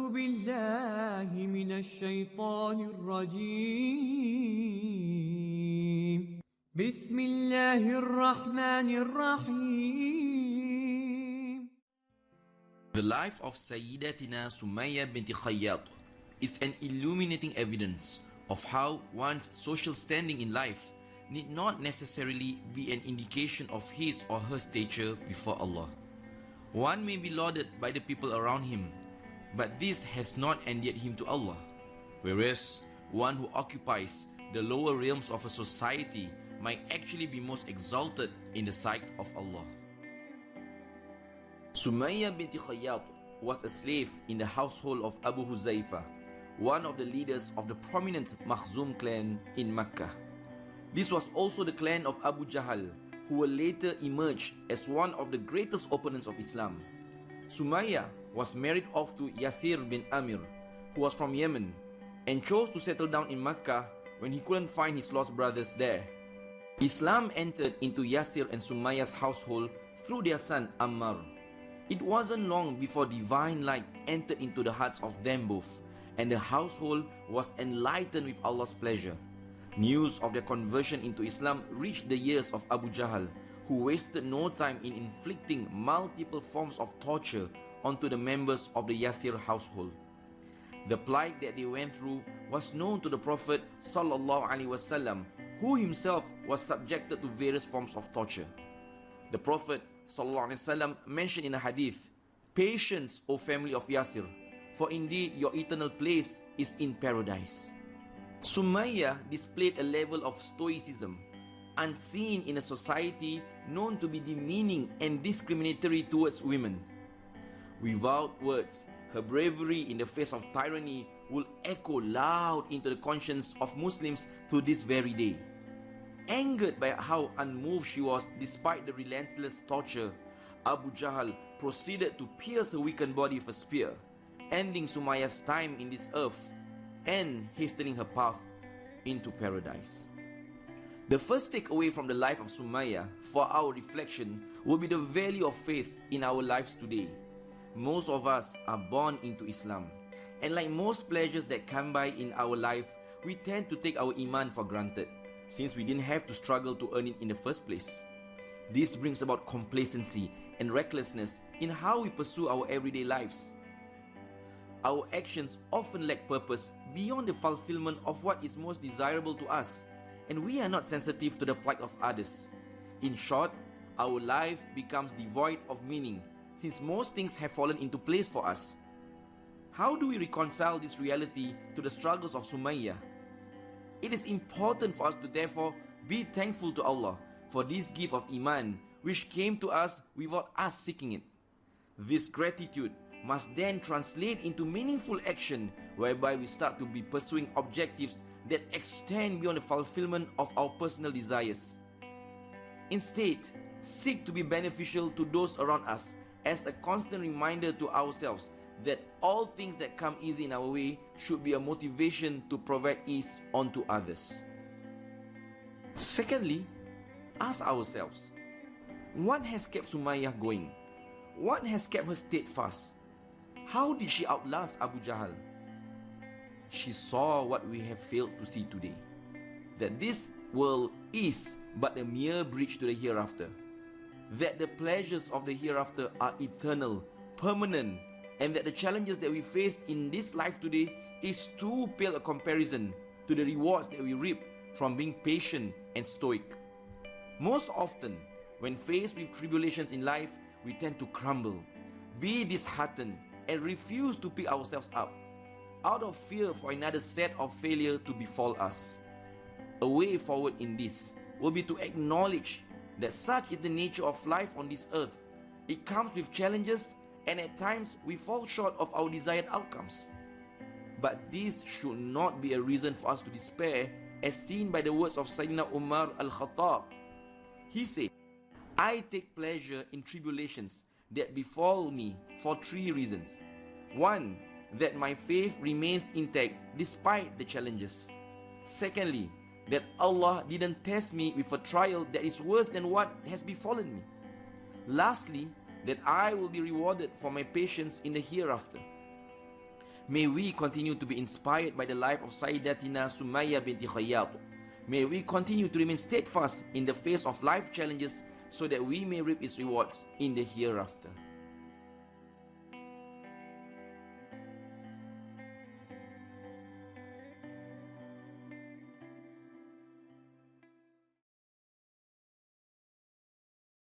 أعوذ بالله من الشيطان الرجيم بسم الله الرحمن الرحيم. The life of Saidatina Sumayyah Binti Khayyat is an illuminating evidence of how one's social standing in life need not necessarily be an indication of his or her stature before Allah. One may be lauded by the people around him, but this has not endeared him to Allah, whereas one who occupies the lower realms of a society might actually be most exalted in the sight of Allah. Sumayyah Binti Khayyat was a slave in the household of Abu Huzaifa, one of the leaders of the prominent Makhzum clan in Makkah. This was also the clan of Abu Jahl, who will later emerge as one of the greatest opponents of Islam. Sumayyah was married off to Yasir bin Amir, who was from Yemen, and chose to settle down in Makkah when he couldn't find his lost brothers there. Islam entered into Yasir and Sumayyah's household through their son Ammar. It wasn't long before divine light entered into the hearts of them both, and the household was enlightened with Allah's pleasure. News of their conversion into Islam reached the ears of Abu Jahl, who wasted no time in inflicting multiple forms of torture onto the members of the Yasir household. The plight that they went through was known to the Prophet ﷺ, who himself was subjected to various forms of torture. The Prophet ﷺ mentioned in a hadith, "Patience, O family of Yasir, for indeed your eternal place is in paradise." Sumayyah displayed a level of stoicism unseen in a society known to be demeaning and discriminatory towards women. Without words, her bravery in the face of tyranny will echo loud into the conscience of Muslims to this very day. Angered by how unmoved she was despite the relentless torture, Abu Jahl proceeded to pierce her weakened body with a spear, ending Sumayyah's time in this earth and hastening her path into paradise. The first takeaway from the life of Sumayyah for our reflection will be the value of faith in our lives today. Most of us are born into Islam, and like most pleasures that come by in our life, we tend to take our iman for granted, since we didn't have to struggle to earn it in the first place. This brings about complacency and recklessness in how we pursue our everyday lives. Our actions often lack purpose beyond the fulfillment of what is most desirable to us, and we are not sensitive to the plight of others. In short, our life becomes devoid of meaning, since most things have fallen into place for us. How do we reconcile this reality to the struggles of Sumayyah? It is important for us to therefore be thankful to Allah for this gift of Iman, which came to us without us seeking it. This gratitude must then translate into meaningful action, whereby we start to be pursuing objectives that extend beyond the fulfillment of our personal desires. Instead, seek to be beneficial to those around us as a constant reminder to ourselves that all things that come easy in our way should be a motivation to provide ease onto others. Secondly, ask ourselves, what has kept Sumayyah going? What has kept her steadfast? How did she outlast Abu Jahl? She saw what we have failed to see today, that this world is but a mere bridge to the hereafter, that the pleasures of the hereafter are eternal, permanent, and that the challenges that we face in this life today is too pale a comparison to the rewards that we reap from being patient and stoic. Most often, when faced with tribulations in life, we tend to crumble, be disheartened, and refuse to pick ourselves up, out of fear for another set of failure to befall us. A way forward in this will be to acknowledge that such is the nature of life on this earth. It comes with challenges, and at times we fall short of our desired outcomes. But this should not be a reason for us to despair, as seen by the words of Sayyidina Umar al-Khattab. He said, "I take pleasure in tribulations that befall me for 3 reasons. 1, that my faith remains intact despite the challenges. Secondly, that Allah didn't test me with a trial that is worse than what has befallen me. Lastly, that I will be rewarded for my patience in the hereafter." May we continue to be inspired by the life of Saidatina Sumayyah Binti Khayyat. May we continue to remain steadfast in the face of life challenges so that we may reap its rewards in the hereafter.